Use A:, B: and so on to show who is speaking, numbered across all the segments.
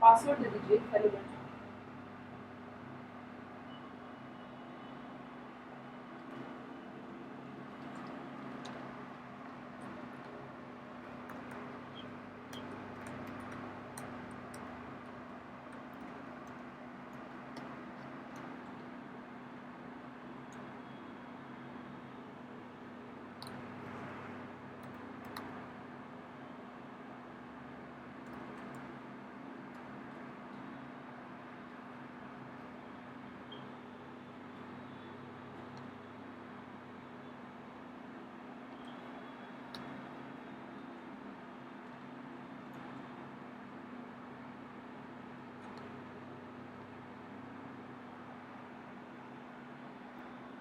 A: Password दे दीजिए hello.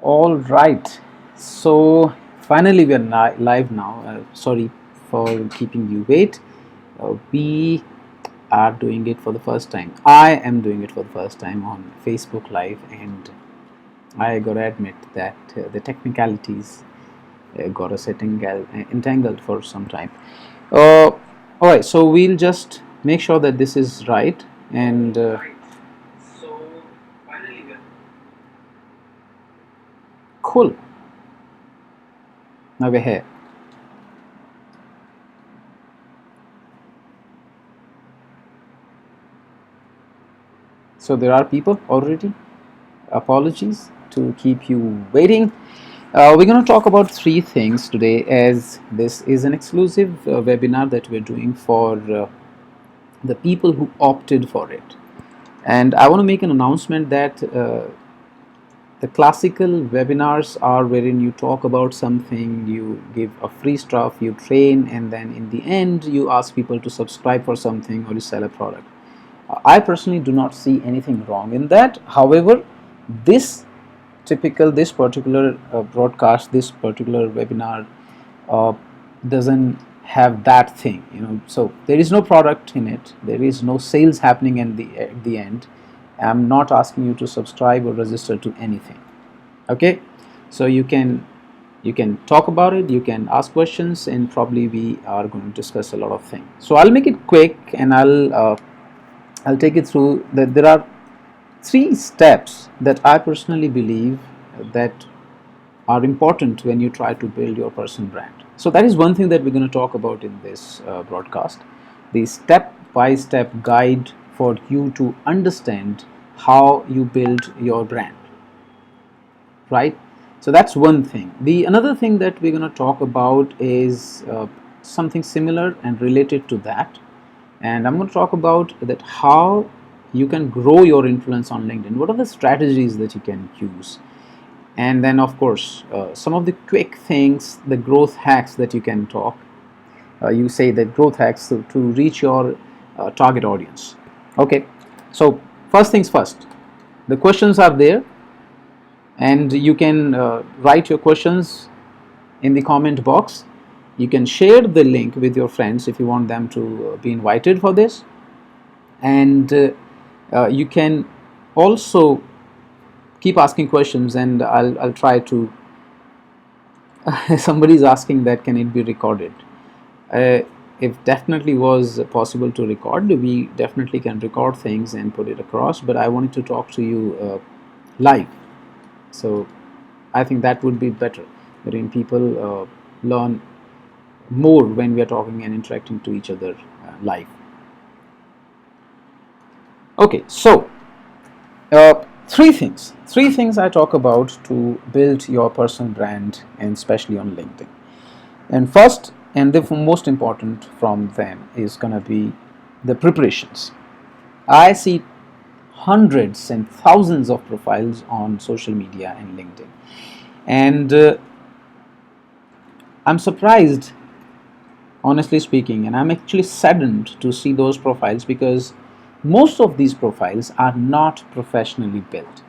B: All right. So finally, we are live now. Sorry for keeping you wait. We are doing it for the first time. I am doing it for the first time on Facebook Live, and I gotta admit that the technicalities got us entangled for some time. All right. So we'll just make sure that this is right and. Cool. Now we're here. So there are people already. Apologies to keep you waiting. We're going to talk about three things today, as this is an exclusive webinar that we're doing for the people who opted for it. And I want to make an announcement that the classical webinars are wherein you talk about something, you give a free stuff, you train, and then in the end, you ask people to subscribe for something or you sell a product. I personally do not see anything wrong in that. However, this this particular broadcast, this particular webinar uh, doesn't have that thing, so there is no product in it, there is no sales happening at the end. I'm not asking you to subscribe or register to anything. Okay, so you can talk about it, you can ask questions, and probably we are going to discuss a lot of things. So I'll make it quick, and I'll take it through that. There are three steps that I personally believe that are important when you try to build your personal brand. So that is one thing that we're going to talk about in this broadcast, the step by step guide for you to understand how you build your brand, right? So that's one thing. The another thing that we're going to talk about is something similar and related to that, and I'm going to talk about that how you can grow your influence on LinkedIn. What are the strategies that you can use? And then, of course, some of the quick things, the growth hacks that you can talk. You say that growth hacks to reach your target audience. Okay, so first things first, the questions are there, and you can write your questions in the comment box. You can share the link with your friends if you want them to be invited for this, and you can also keep asking questions, and I'll try to. Somebody is asking that can it be recorded. uh, if definitely was possible to record, we definitely can record things and put it across, but I wanted to talk to you live. So I think that would be better, wherein people learn more when we are talking and interacting to each other live. Okay, so three things I talk about to build your personal brand, and especially on LinkedIn. And first, and the most important from them, is going to be the preparations. I see hundreds and thousands of profiles on social media and LinkedIn, and I'm surprised, honestly speaking, and I'm actually saddened to see those profiles, because most of these profiles are not professionally built.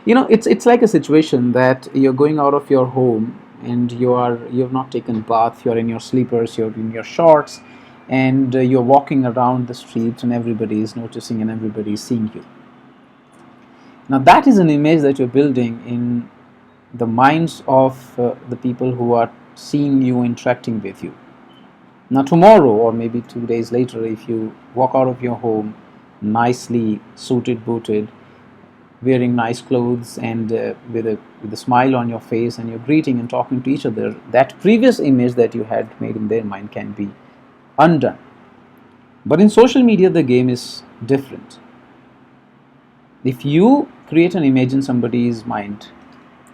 B: It's like a situation that you're going out of your home, and you have not taken bath, you're in your sleepers, you're in your shorts, and you're walking around the streets, and everybody is noticing and everybody is seeing you. Now that is an image that you're building in the minds of the people who are seeing you, interacting with you. Now tomorrow, or maybe 2 days later, if you walk out of your home nicely suited, booted, wearing nice clothes, and with a smile on your face, and you're greeting and talking to each other, that previous image that you had made in their mind can be undone. But in social media, the game is different. If you create an image in somebody's mind,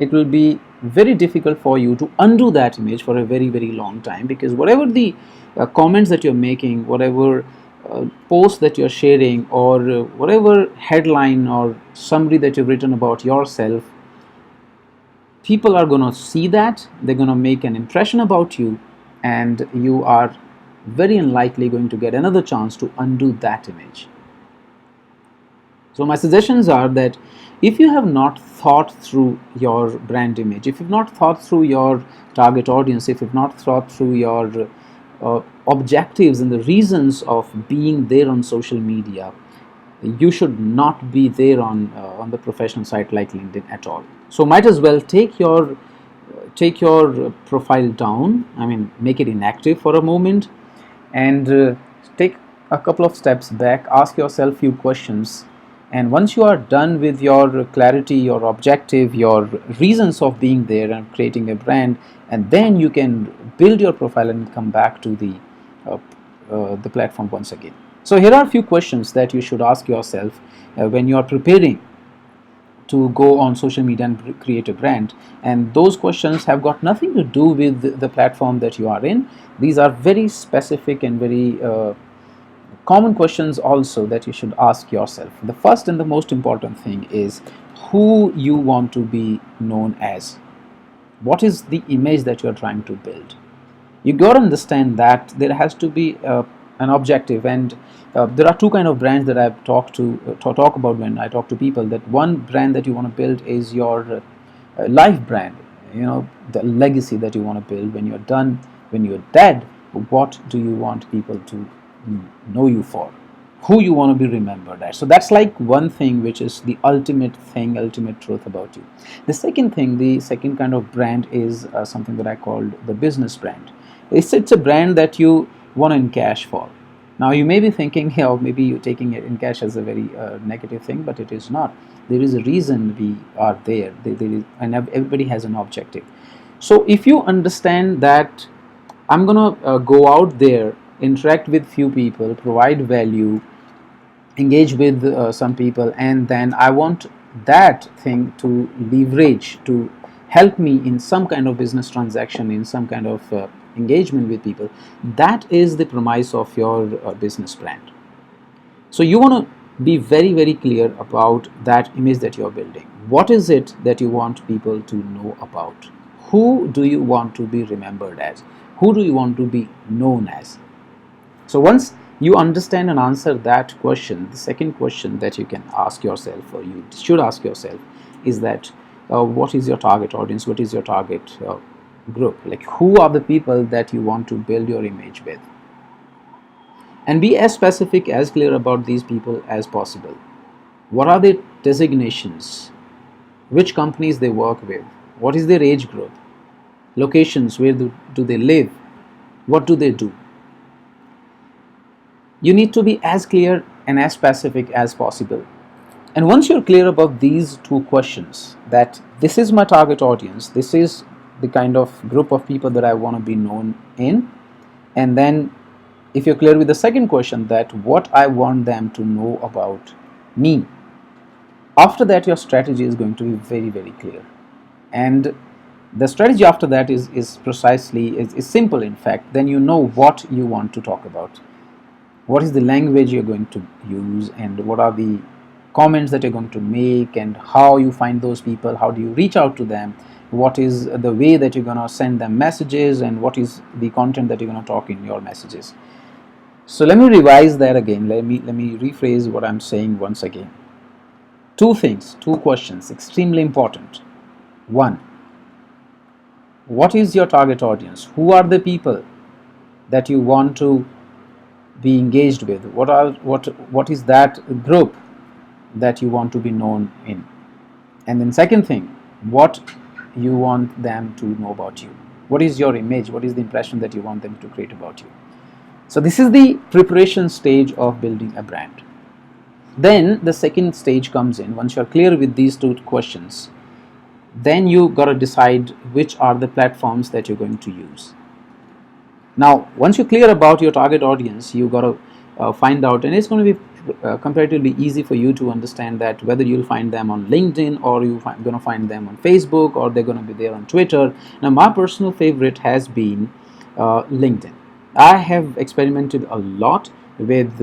B: it will be very difficult for you to undo that image for a very, very long time, because whatever the comments that you're making, whatever post that you're sharing, or whatever headline or summary that you've written about yourself, people are going to see that, they're going to make an impression about you, and you are very unlikely going to get another chance to undo that image. So my suggestions are that if you have not thought through your brand image, if you've not thought through your target audience, if you've not thought through your objectives and the reasons of being there on social media, you should not be there on the professional site like LinkedIn at all. So might as well take your profile down. I mean, make it inactive for a moment, and take a couple of steps back. Ask yourself few questions, and once you are done with your clarity, your objective, your reasons of being there and creating a brand, and then you can build your profile and come back to uh, the platform once again. So here are a few questions that you should ask yourself when you are preparing to go on social media and create a brand. And those questions have got nothing to do with the platform that you are in. These are very specific and very common questions also that you should ask yourself. The first and the most important thing is who you want to be known as. What is the image that you are trying to build? You got to understand that there has to be an objective, and there are two kind of brands that I've talked to talk about when I talk to people. That one brand that you want to build is your life brand, the legacy that you want to build when you're done, when you're dead. What do you want people to know you for? Who you want to be remembered as? So that's like one thing, which is the ultimate thing, ultimate truth about you. The second thing, the second kind of brand is something that I called the business brand. It's a brand that you want to encash for. Now you may be thinking, yeah, maybe you're taking it in cash as a very negative thing, but it is not. There is a reason we are there. There is, and everybody has an objective. So if you understand that I'm gonna go out there, interact with few people, provide value, engage with some people, and then I want that thing to leverage to help me in some kind of business transaction, in some kind of engagement with people. That is the premise of your business brand. So you want to be very, very clear about that image that you're building. What is it that you want people to know about? Who do you want to be remembered as? Who do you want to be known as? So once you understand and answer that question, the second question that you can ask yourself, or you should ask yourself, is that what is your target audience? What is your target group? Like, who are the people that you want to build your image with? And be as specific, as clear about these people as possible. What are their designations? Which companies they work with? What is their age group? Locations, where do they live? What do they do? You need to be as clear and as specific as possible. And once you're clear about these two questions, that this is my target audience, this is the kind of group of people that I want to be known in, and then if you're clear with the second question, that what I want them to know about me, after that your strategy is going to be very, very clear. And the strategy after that is precisely, is simple in fact. Then you know what you want to talk about, what is the language you're going to use, and what are the comments that you're going to make, and how you find those people, how do you reach out to them, what is the way that you're going to send them messages, and what is the content that you're going to talk in your messages. So let me revise that again. Let me rephrase what I'm saying once again. Two things, two questions, extremely important. One, what is your target audience? Who are the people that you want to be engaged with? What is that group that you want to be known in? And then second thing, what you want them to know about you. What is your image? What is the impression that you want them to create about you? So this is the preparation stage of building a brand. Then the second stage comes in. Once you're clear with these two questions, then you got to decide which are the platforms that you're going to use. Now, once you're clear about your target audience, you got to find out, and it's going to be comparatively easy for you to understand that whether you'll find them on LinkedIn, or you're going to find them on Facebook, or they're going to be there on Twitter. Now, my personal favorite has been LinkedIn. I have experimented a lot with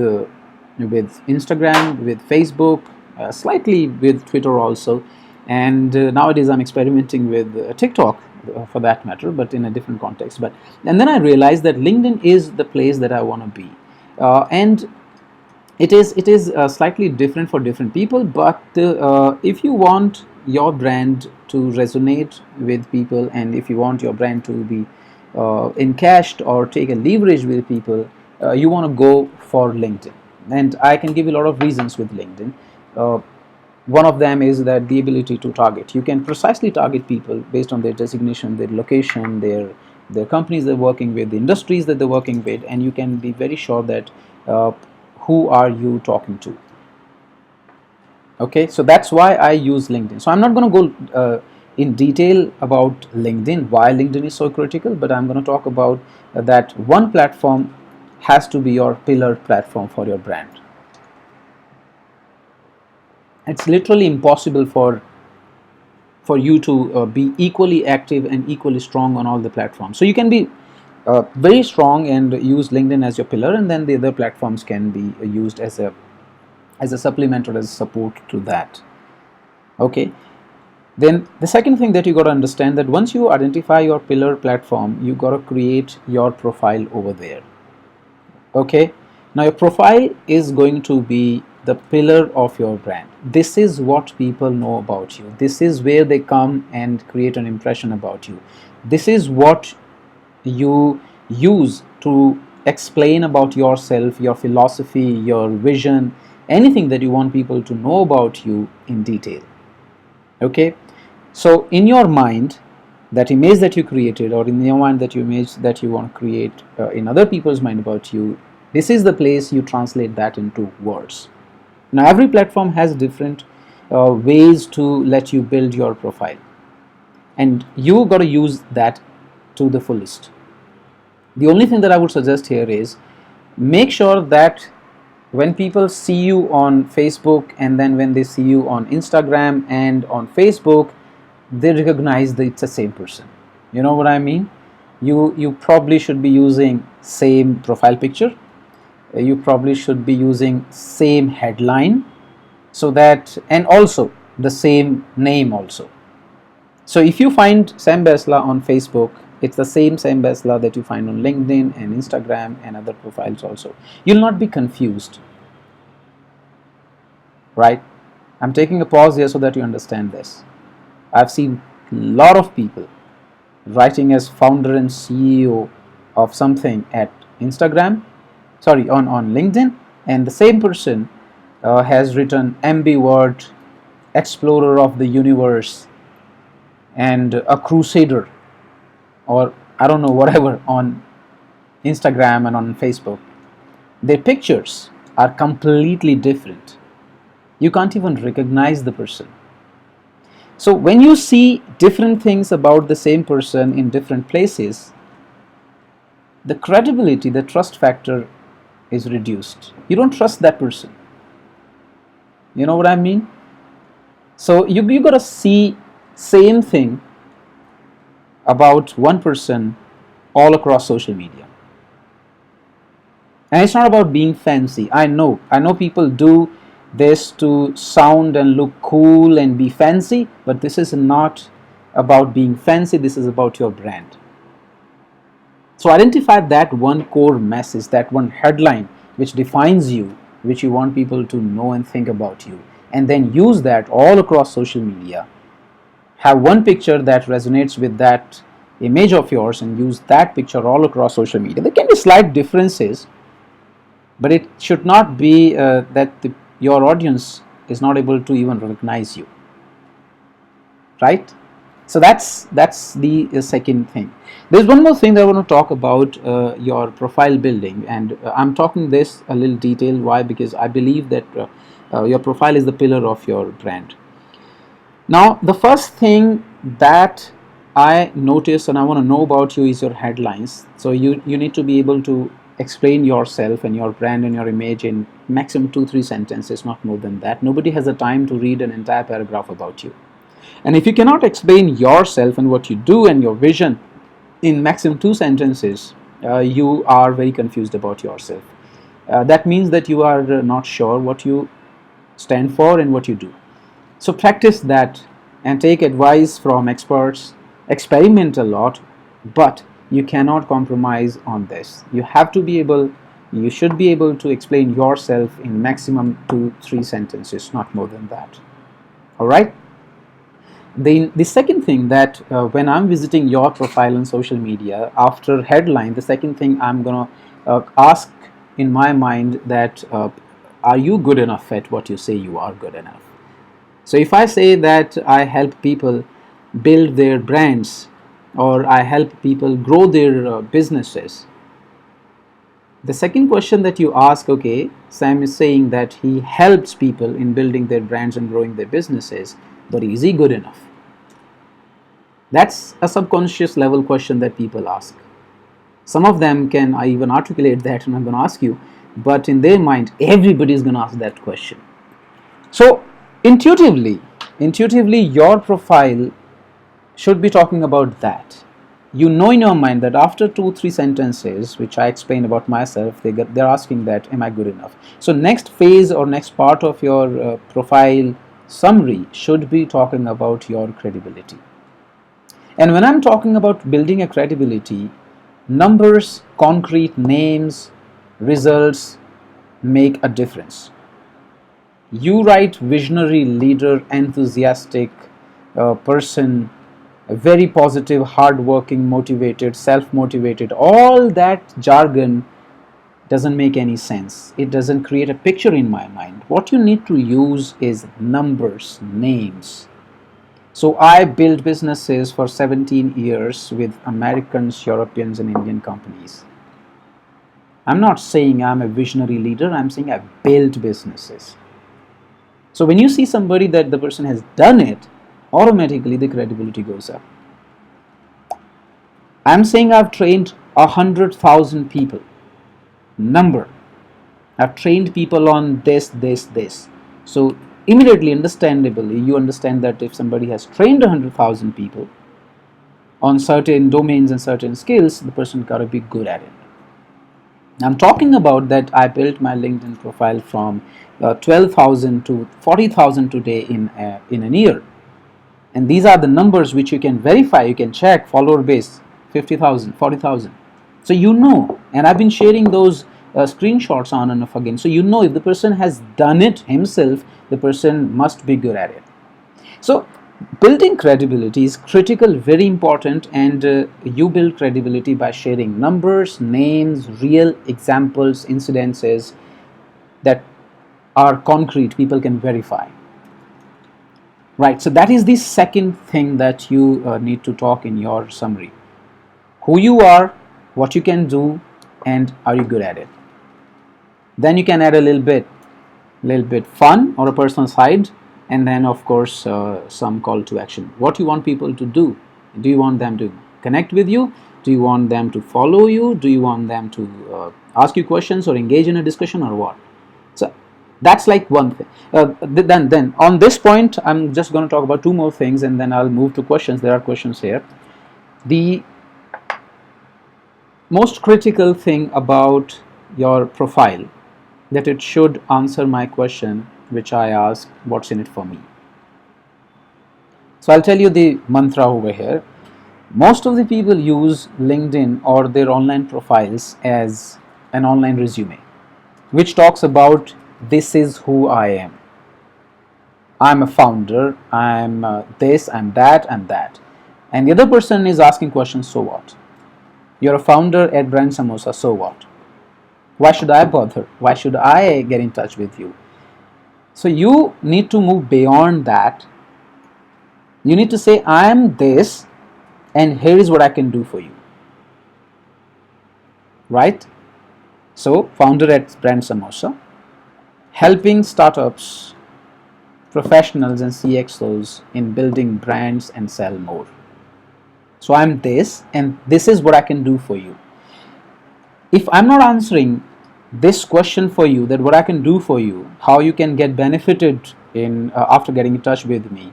B: Instagram, with Facebook, slightly with Twitter also, and nowadays I'm experimenting with TikTok, for that matter, but in a different context. But and then I realized that LinkedIn is the place that I want to be, and it is slightly different for different people. But if you want your brand to resonate with people, and if you want your brand to be encashed or take a leverage with people, you want to go for LinkedIn. And I can give you a lot of reasons with LinkedIn. One of them is that the ability to target. You can precisely target people based on their designation, their location, their companies they're working with, the industries that they're working with, and you can be very sure that who are you talking to. Okay, so that's why I use LinkedIn. So I'm not going to go in detail about LinkedIn, why LinkedIn is so critical, but I'm going to talk about that one platform has to be your pillar platform for your brand. It's literally impossible for you to be equally active and equally strong on all the platforms. So you can be very strong and use LinkedIn as your pillar, and then the other platforms can be used as a supplement or as support to that. Okay, then the second thing that you got to understand, that once you identify your pillar platform, you got to create your profile over there. Okay, now your profile is going to be the pillar of your brand. This is what people know about you. This is where they come and create an impression about you. This is what you use to explain about yourself, your philosophy, your vision, anything that you want people to know about you in detail. Okay, so in your mind, that image that you created, or in your mind that image that you want to create in other people's mind about you, this is the place you translate that into words. Now every platform has different ways to let you build your profile, and you got to use that to the fullest. The only thing that I would suggest here is make sure that when people see you on Facebook, and then when they see you on Instagram and on Facebook, they recognize that it's the same person. You know what I mean? You probably should be using same profile picture. You probably should be using same headline, so that, and also the same name also. So if you find Sam Baisla on Facebook, it's the same Sam Baisla that you find on LinkedIn and Instagram and other profiles also. You'll not be confused, right? I'm taking a pause here so that you understand this. I've seen a lot of people writing as founder and CEO of something at Instagram, sorry, on LinkedIn, and the same person has written ambivert, explorer of the universe, and a crusader, or I don't know, whatever, on Instagram and on Facebook. Their pictures are completely different. You can't even recognize the person. So when you see different things about the same person in different places, the credibility, the trust factor is reduced. You don't trust that person. You know what I mean? So you got to see same thing about one person all across social media. And it's not about being fancy. I know people do this to sound and look cool and be fancy, but this is not about being fancy. This is about your brand. So identify that one core message, that one headline which defines you, which you want people to know and think about you, and then use that all across social media. Have one picture that resonates with that image of yours, and use that picture all across social media. There can be slight differences, but it should not be that your audience is not able to even recognize you, right? So that's the second thing. There's one more thing that I want to talk about, your profile building, and I'm talking this a little detailed. Why? Because I believe that your profile is the pillar of your brand. Now, the first thing that I notice and I want to know about you is your headlines. So you need to be able to explain yourself and your brand and your image in maximum 2-3 sentences, not more than that. Nobody has the time to read an entire paragraph about you. And if you cannot explain yourself and what you do and your vision in maximum 2 sentences, you are very confused about yourself. That means that you are not sure what you stand for and what you do. So practice that and take advice from experts, experiment a lot, but you cannot compromise on this. You should be able to explain yourself in maximum 2-3 sentences, not more than that. All right? The second thing that when I'm visiting your profile on social media, after headline, the second thing I'm gonna ask in my mind that are you good enough at what you say you are good enough? So if I say that I help people build their brands or I help people grow their businesses, the second question that you ask, okay, Sam is saying that he helps people in building their brands and growing their businesses, but is he good enough? That's a subconscious level question that people ask. Some of them can I even articulate that and I'm going to ask you, but in their mind, everybody is going to ask that question. So intuitively, your profile should be talking about that. You know in your mind that after 2-3 sentences, which I explain about myself, they're asking that, am I good enough? So next phase or next part of your profile summary should be talking about your credibility. And when I'm talking about building a credibility, numbers, concrete names, results make a difference. You write visionary, leader, enthusiastic person, very positive, hardworking, motivated, self-motivated. All that jargon doesn't make any sense. It doesn't create a picture in my mind. What you need to use is numbers, names. So I built businesses for 17 years with Americans, Europeans, and Indian companies. I'm not saying I'm a visionary leader, I'm saying I built businesses. So when you see somebody that the person has done it, automatically the credibility goes up. I'm saying I've trained 100,000 people. Number. I've trained people on this. So immediately, understandably, you understand that if somebody has trained 100,000 people on certain domains and certain skills, the person got to be good at it. I'm talking about that I built my LinkedIn profile from 12,000 to 40,000 today in an year. And these are the numbers which you can verify, you can check, follower base, 50,000, 40,000. So you know, and I've been sharing those screenshots on and off again. So you know if the person has done it himself, the person must be good at it. So building credibility is critical, very important, and you build credibility by sharing numbers, names, real examples, incidences that are concrete, people can verify. Right, so that is the second thing that you need to talk in your summary. Who you are, what you can do, and are you good at it? Then you can add a little bit fun or a personal side, and then of course some call to action. What you want people to do? Do you want them to connect with you? Do you want them to follow you? Do you want them to ask you questions or engage in a discussion or what? So that's like one thing. Then on this point, I'm just going to talk about two more things, and then I'll move to questions. There are questions here. The most critical thing about your profile, that it should answer my question which I asked, what's in it for me? So I'll tell you the mantra over here. Most of the people use LinkedIn or their online profiles as an online resume, which talks about this is who I am. I'm a founder, I'm this, I'm that, and that. And the other person is asking questions, so what? You're a founder at brand Samosa, so what? Why should I bother? Why should I get in touch with you? So you need to move beyond that You need to say, I am this, and here is what I can do for you. Right? So, founder at Brand Samosa, helping startups, professionals, and CXOs in building brands and sell more. So, I'm this, and this is what I can do for you. If I'm not answering this question for you, that what I can do for you, how you can get benefited in after getting in touch with me,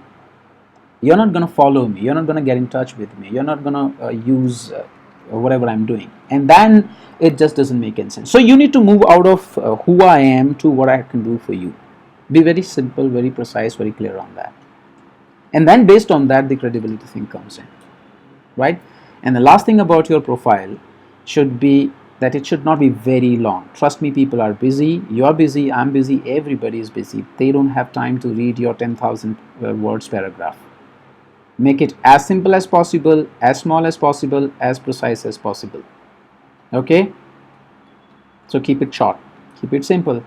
B: you're not going to follow me, you're not going to get in touch with me, you're not going to use whatever I'm doing, and then it just doesn't make any sense. So you need to move out of who I am to what I can do for you. Be very simple, very precise, very clear on that, and then based on that the credibility thing comes in, right? And the last thing about your profile should be that it should not be very long. Trust me, people are busy, you're busy, I'm busy, everybody is busy. They don't have time to read your 10,000 words paragraph. Make it as simple as possible, as small as possible, as precise as possible. Okay? So keep it short, keep it simple,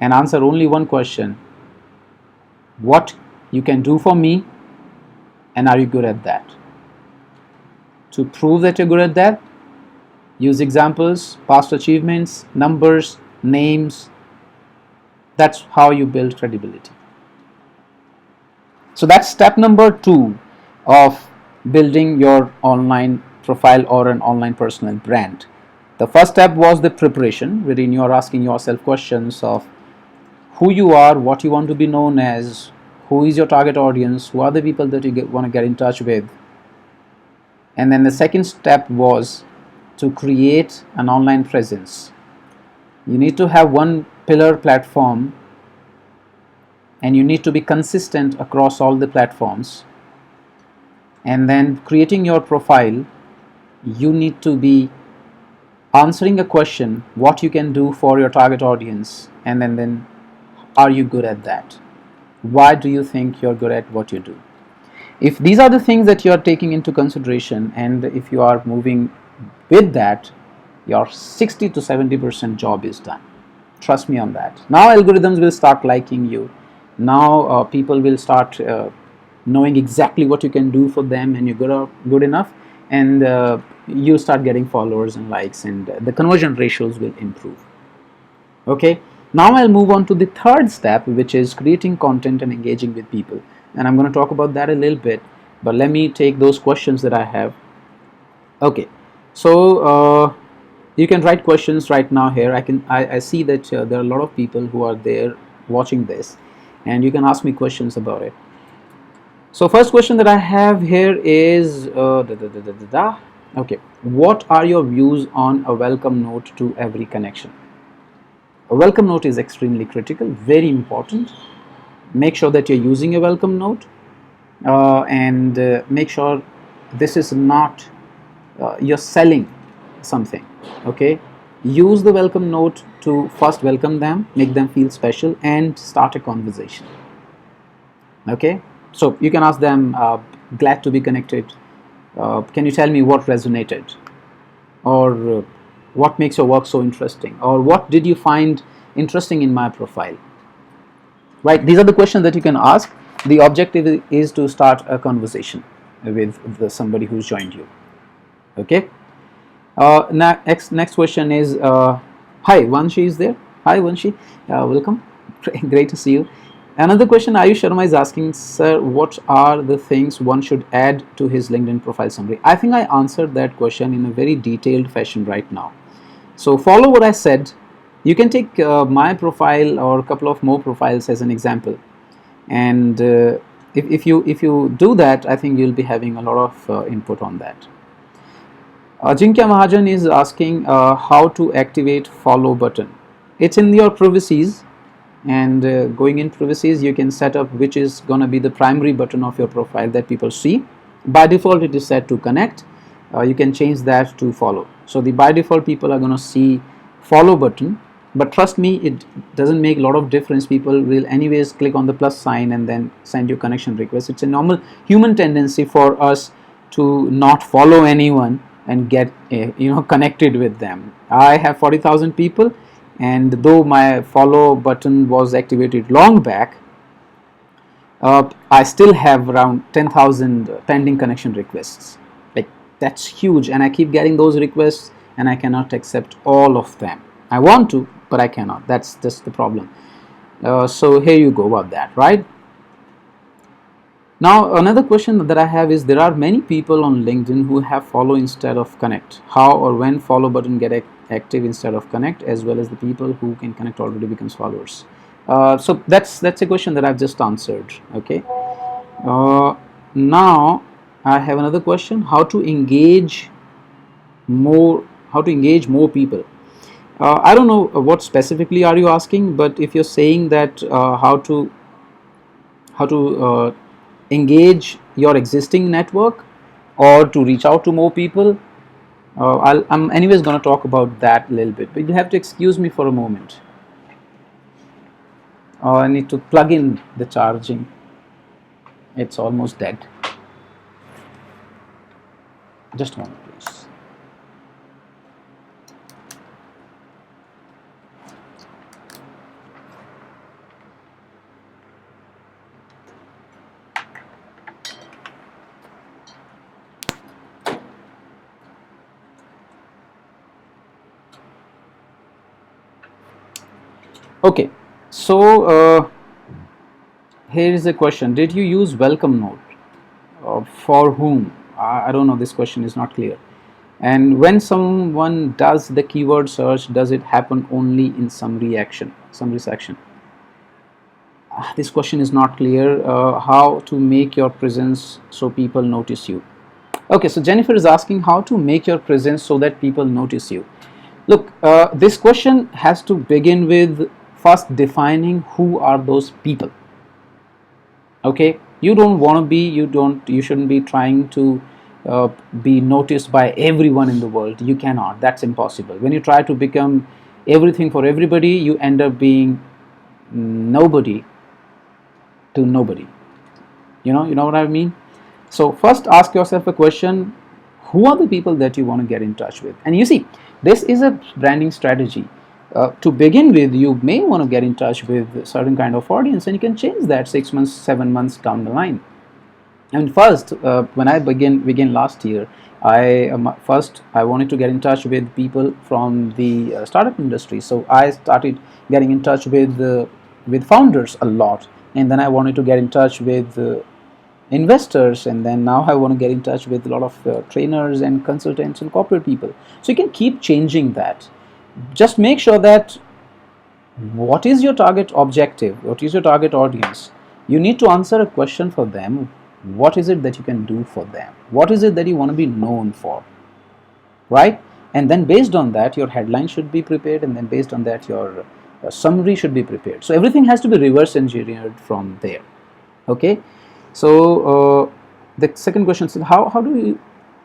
B: and answer only one question: what you can do for me, and are you good at that? To prove that you're good at that, use examples, past achievements, numbers, names. That's how you build credibility. So that's step number 2 of building your online profile or an online personal brand. The first step was the preparation, wherein you are asking yourself questions of who you are, what you want to be known as, who is your target audience, who are the people that you want to get in touch with. And then the second step was to create an online presence. You need to have one pillar platform, and you need to be consistent across all the platforms. And then creating your profile, you need to be answering a question, what you can do for your target audience, and then are you good at that? Why do you think you're good at what you do? If these are the things that you're taking into consideration, and if you are moving with that, your 60 to 70% job is done. Trust me on that. Now algorithms will start liking you. Now people will start knowing exactly what you can do for them, and you're good enough, and you'll start getting followers and likes, and the conversion ratios will improve. Okay, now I'll move on to the third step, which is creating content and engaging with people, and I'm going to talk about that a little bit, but let me take those questions that I have. Okay, so you can write questions right now here. I see that there are a lot of people who are there watching this, and you can ask me questions about it. So first question that I have here is okay, what are your views on a welcome note to every connection? A welcome note is extremely critical, very important. Make sure that you're using a welcome note, and make sure this is not you're selling something. Okay, use the welcome note to first welcome them, make them feel special, and start a conversation. Okay, so you can ask them, glad to be connected, can you tell me what resonated, or what makes your work so interesting, or what did you find interesting in my profile? Right, these are the questions that you can ask. The objective is to start a conversation with somebody who's joined you. Okay, next question is, hi, Vanshi is there. Hi Vanshi, welcome. Great to see you. Another question Ayush Sharma is asking, sir, what are the things one should add to his LinkedIn profile summary? I think I answered that question in a very detailed fashion right now. So follow what I said. You can take my profile or a couple of more profiles as an example, and if you do that, I think you'll be having a lot of input on that. Jinkya Mahajan is asking how to activate follow button. It's in your privacies, and going in privacies, you can set up which is going to be the primary button of your profile that people see. By default, it is set to connect. You can change that to follow. So the by default people are going to see follow button, but trust me, it doesn't make a lot of difference. People will anyways click on the plus sign and then send you connection request. It's a normal human tendency for us to not follow anyone and get connected with them. I have 40,000 people, and though my follow button was activated long back, I still have around 10,000 pending connection requests. Like, that's huge, and I keep getting those requests, and I cannot accept all of them. I want to, but I cannot. That's just the problem. So here you go about that, right? Now, another question that I have is, there are many people on LinkedIn who have follow instead of connect. How or when follow button get active instead of connect, as well as the people who can connect already becomes followers. So that's a question that I've just answered. Okay. Now I have another question: how to engage more? How to engage more people? I don't know what specifically are you asking, but if you're saying that how to engage your existing network or to reach out to more people, I'm anyways going to talk about that a little bit, but you have to excuse me for a moment. I need to plug in the charging. It's almost dead. Just a moment, please. Okay, so here is a question: did you use welcome note? For whom? I don't know. This question is not clear. And when someone does the keyword search, does it happen only in summary section? This question is not clear. How to make your presence so people notice you? Okay, so Jennifer is asking how to make your presence so that people notice you. Look, this question has to begin with first defining who are those people. Okay, you don't want to be, you shouldn't be trying to be noticed by everyone in the world. You cannot. That's impossible. When you try to become everything for everybody, you end up being nobody to nobody. You know what I mean? So first ask yourself a question: who are the people that you want to get in touch with? And you see, this is a branding strategy. To begin with, you may want to get in touch with a certain kind of audience, and you can change that 6 months, 7 months down the line. And first, when I began last year, I wanted to get in touch with people from the startup industry. So I started getting in touch with founders a lot, and then I wanted to get in touch with investors, and then now I want to get in touch with a lot of trainers and consultants and corporate people. So you can keep changing that. Just make sure that what is your target objective, what is your target audience. You need to answer a question for them. What is it that you can do for them? What is it that you want to be known for, right? And then based on that, your headline should be prepared, and then based on that, your summary should be prepared. So everything has to be reverse engineered from there. Okay, so the second question is, how do you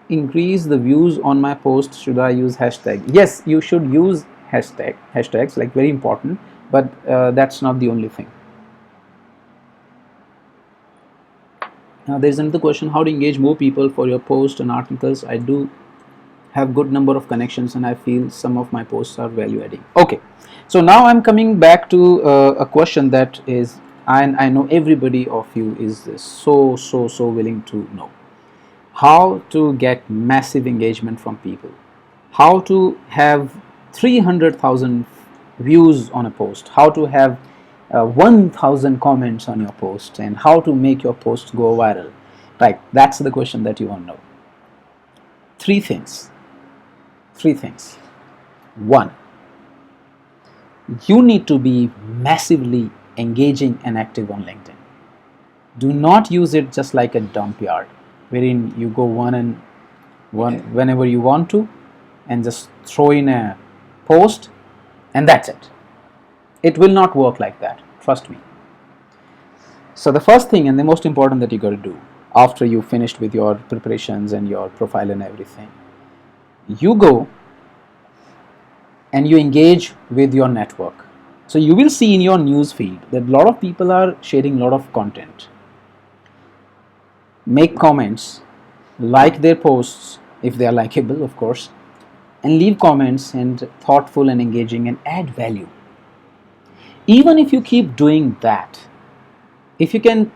B: increase the views on my post? Should I use hashtag? Yes, you should use hashtags, like, very important, but that's not the only thing. Now there's another question: how to engage more people for your posts and articles? I do have good number of connections, and I feel some of my posts are value adding. Okay, so now I'm coming back to a question that is, I know everybody of you is so willing to know: how to get massive engagement from people, how to have 300,000 views on a post, how to have 1,000 comments on your post, and how to make your post go viral. Right, that's the question that you want to know. Three things. One, you need to be massively engaging and active on LinkedIn. Do not use it just like a dump yard, wherein you go one and one whenever you want to and just throw in a post and that's it. It will not work like that, trust me. So the first thing and the most important that you got to do after you finished with your preparations and your profile and everything, you go and you engage with your network. So you will see in your news feed that a lot of people are sharing a lot of content. Make comments, like their posts if they are likable, of course, and leave comments and thoughtful and engaging and add value. Even if you keep doing that, if you can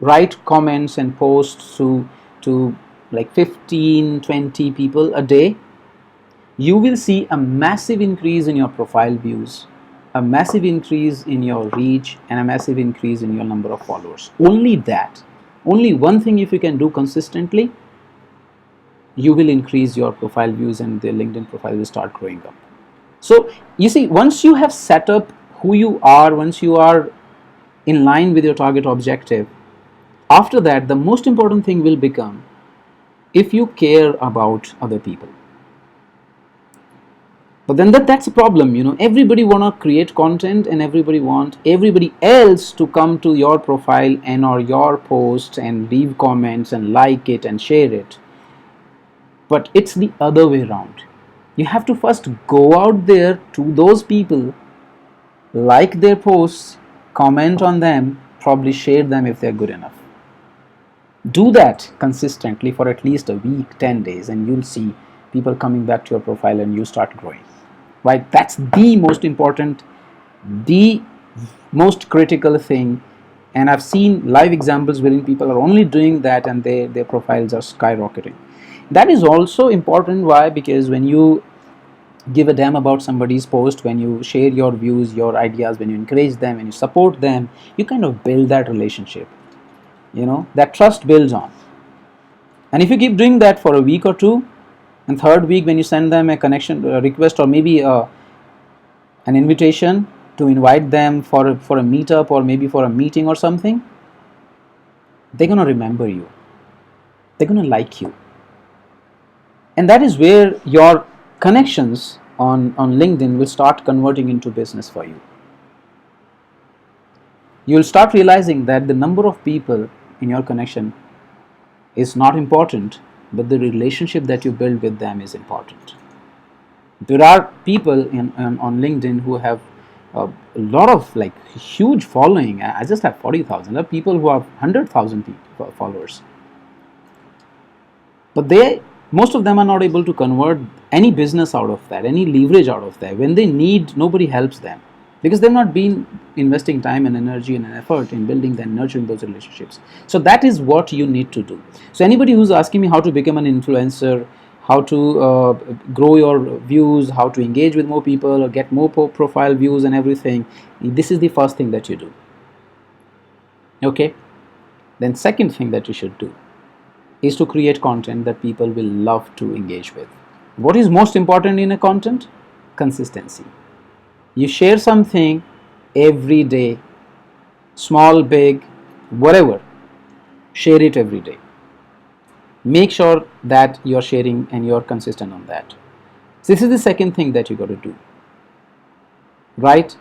B: write comments and posts to like 15, 20 people a day, you will see a massive increase in your profile views, a massive increase in your reach, and a massive increase in your number of followers. Only that, only one thing, if you can do consistently, you will increase your profile views and the LinkedIn profile will start growing up. So you see, once you have set up who you are, once you are in line with your target objective, after that the most important thing will become if you care about other people. But then that's a problem, everybody want to create content and everybody want everybody else to come to your profile and or your post and leave comments and like it and share it. But it's the other way around. You have to first go out there to those people, like their posts, comment on them, probably share them if they're good enough. Do that consistently for at least a week, 10 days, and you'll see people coming back to your profile and you start growing. Right? That's the most important, the most critical thing. And I've seen live examples wherein people are only doing that and their profiles are skyrocketing. That is also important. Why? Because when you give a damn about somebody's post, when you share your views, your ideas, when you encourage them, when you support them, you kind of build that relationship. That trust builds on. And if you keep doing that for a week or two, and third week when you send them a connection request or maybe an invitation to invite them for a meetup or maybe for a meeting or something, they're going to remember you. They're going to like you. And that is where your connections on LinkedIn will start converting into business for you. You'll start realizing that the number of people in your connection is not important, but the relationship that you build with them is important. There are people on LinkedIn who have a lot of huge following. I just have 40,000. There are people who have 100,000 followers, but most of them are not able to convert any business out of that, any leverage out of that. When they need, nobody helps them because they've not been investing time and energy and effort in building and nurturing those relationships. So that is what you need to do. So anybody who's asking me how to become an influencer, how to grow your views, how to engage with more people or get more profile views and everything, this is the first thing that you do. Okay? Then second thing that you should do is to create content that people will love to engage with. What is most important in a content? Consistency. You share something every day, small, big, whatever, share it every day. Make sure that you're sharing and you're consistent on that. So this is the second thing that you got to do, right?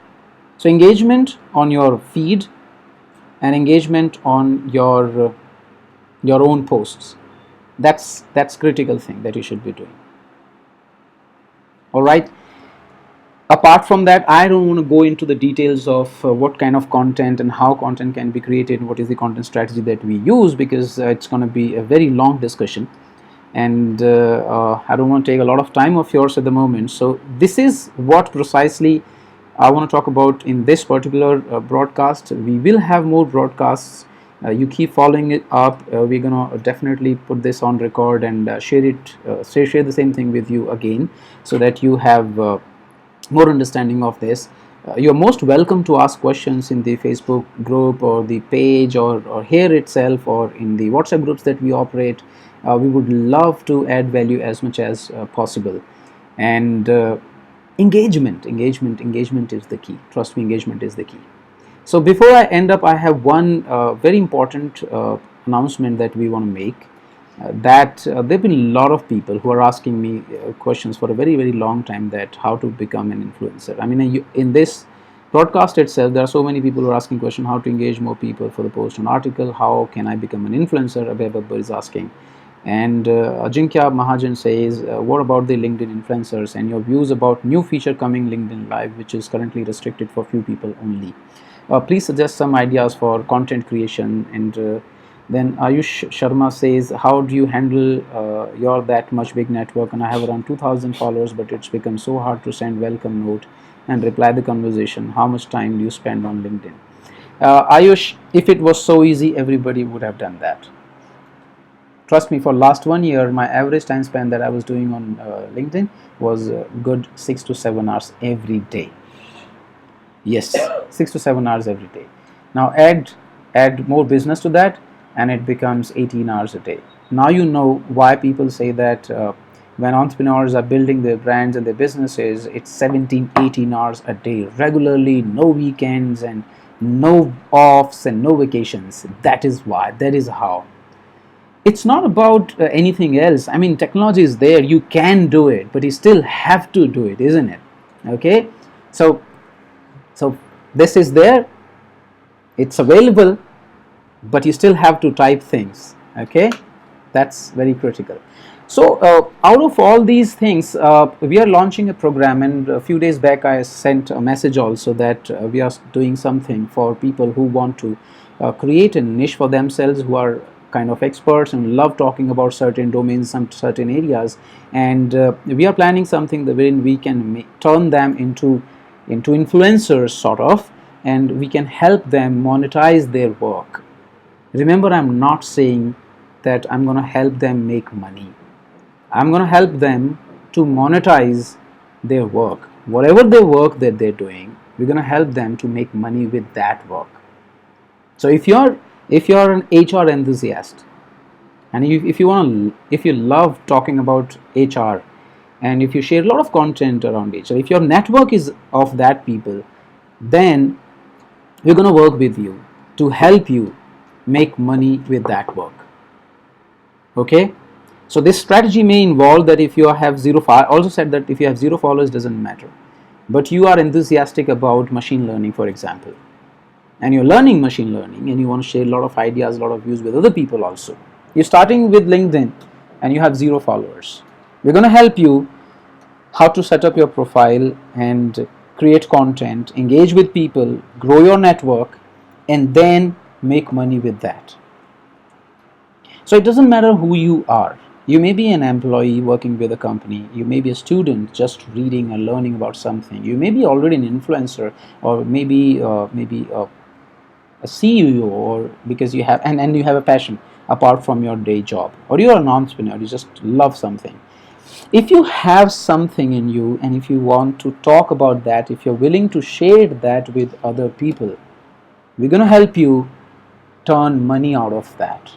B: So engagement on your feed and engagement on your own posts. That's critical thing that you should be doing. All right. Apart from that, I don't want to go into the details of what kind of content and how content can be created and what is the content strategy that we use, because it's going to be a very long discussion and I don't want to take a lot of time of yours at the moment. So this is what precisely I want to talk about in this particular broadcast. We will have more broadcasts. You keep following it up. We're going to definitely put this on record and share the same thing with you again so that you have more understanding of this. You're most welcome to ask questions in the Facebook group or the page or here itself or in the WhatsApp groups that we operate. We would love to add value as much as possible. And engagement is the key. Trust me, engagement is the key. So before I end up, I have one very important announcement that we want to make. That there have been a lot of people who are asking me questions for a very, very long time that how to become an influencer. I mean, in this broadcast itself, there are so many people who are asking questions how to engage more people for the post on article, how can I become an influencer, Abhay is asking. And Ajinkya Mahajan says, what about the LinkedIn influencers and your views about new feature coming LinkedIn Live, which is currently restricted for few people only. Please suggest some ideas for content creation. And then Ayush Sharma says, how do you handle your that much big network, and I have around 2,000 followers, but it's become so hard to send welcome note and reply the conversation. How much time do you spend on LinkedIn? Ayush, if it was so easy, everybody would have done that. Trust me, for last 1 year, my average time spent that I was doing on LinkedIn was good 6 to 7 hours every day. Yes, 6 to 7 hours every day. Now add more business to that, and it becomes 18 hours a day. Now you know why people say that when entrepreneurs are building their brands and their businesses, it's 17, 18 hours a day regularly, no weekends and no offs and no vacations. That is why. That is how. It's not about anything else. I mean, technology is there, you can do it, but you still have to do it, isn't it? Okay, so this is there, it's available, but you still have to type things. Okay, that's very critical. So out of all these things, we are launching a program, and a few days back I sent a message also that we are doing something for people who want to create a niche for themselves, who are kind of experts and love talking about certain domains, some certain areas, and we are planning something wherein we can turn them into influencers sort of, and we can help them monetize their work. Remember, I'm not saying that I'm going to help them make money. I'm going to help them to monetize their work. Whatever their work that they're doing, we're going to help them to make money with that work. So if you're an HR enthusiast, and if you love talking about HR, and if you share a lot of content around HR, if your network is of that people, then we're going to work with you to help you make money with that work. Okay, so this strategy may involve that if you have I also said that if you have 0 followers, doesn't matter, but you are enthusiastic about machine learning, for example, and you're learning machine learning and you want to share a lot of ideas, a lot of views with other people also. You're starting with LinkedIn and you have 0 followers. We're going to help you how to set up your profile and create content, engage with people, grow your network, and then make money with that. So it doesn't matter who you are. You may be an employee working with a company, you may be a student just reading and learning about something, you may be already an influencer, or maybe a CEO, or because you have and you have a passion apart from your day job, or you're an entrepreneur, you just love something. If you have something in you and if you want to talk about that, if you're willing to share that with other people, we're going to help you turn money out of that.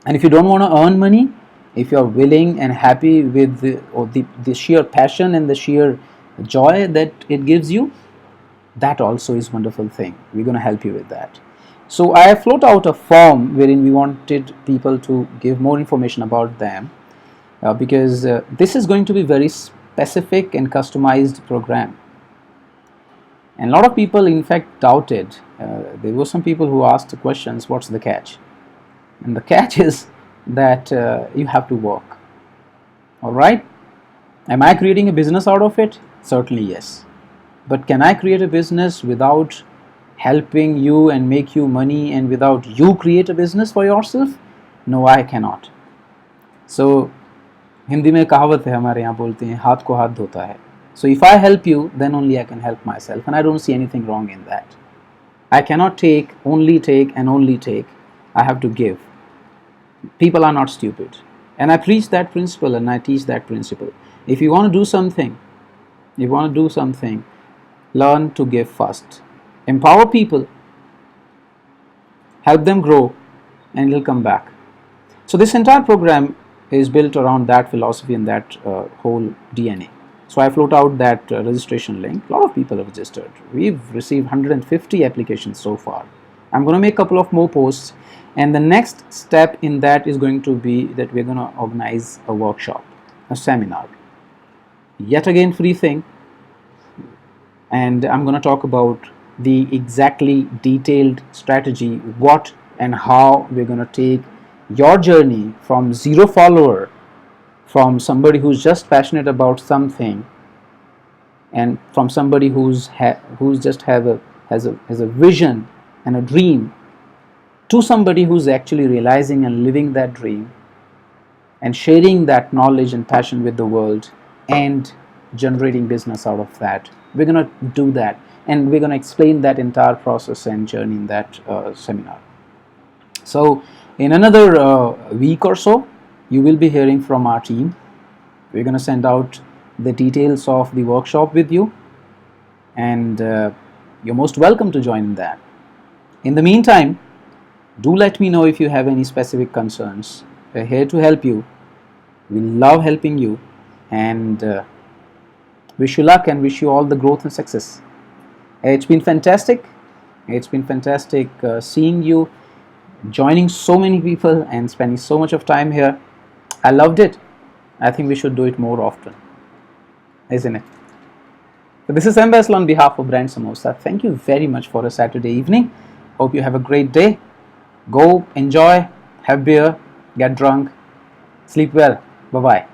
B: And if you don't want to earn money, if you're willing and happy with the sheer passion and the sheer joy that it gives you, that also is a wonderful thing. We're going to help you with that. So I float out a form wherein we wanted people to give more information about them, because this is going to be very specific and customized program. And a lot of people in fact doubted. There were some people who asked questions, what's the catch? And the catch is that you have to work. Alright? Am I creating a business out of it? Certainly yes. But can I create a business without helping you and make you money, and without you create a business for yourself? No, I cannot. So Hindi में कहावत है हमारे यहाँ, बोलते हैं हाथ को हाथ धोता है. So if I help you, then only I can help myself, and I don't see anything wrong in that. I cannot take and only take. I have to give. People are not stupid, and I preach that principle and I teach that principle. If you want to do something, learn to give first. Empower people, help them grow, and it'll come back. So this entire program is built around that philosophy and that whole DNA. So I float out that registration link. A lot of people have registered. We've received 150 applications so far. I'm going to make a couple of more posts, and the next step in that is going to be that we're going to organize a workshop, a seminar. Yet again, free thing. And I'm going to talk about the exactly detailed strategy, what and how we're going to take your journey from 0 follower, from somebody who's just passionate about something, and from somebody who's just has a vision and a dream, to somebody who's actually realizing and living that dream and sharing that knowledge and passion with the world and generating business out of that. We're going to do that. and we're going to explain that entire process and journey in that seminar. So in another week or so, you will be hearing from our team. We're going to send out the details of the workshop with you, and you're most welcome to join that. In the meantime, do let me know if you have any specific concerns. We're here to help you. We love helping you, and wish you luck and wish you all the growth and success. It's been fantastic. It's been fantastic seeing you, joining so many people and spending so much of time here. I loved it. I think we should do it more often, isn't it? So this is Baisla on behalf of Brand Samosa. Thank you very much for a Saturday evening. Hope you have a great day. Go enjoy, have beer, get drunk, sleep well. Bye-bye.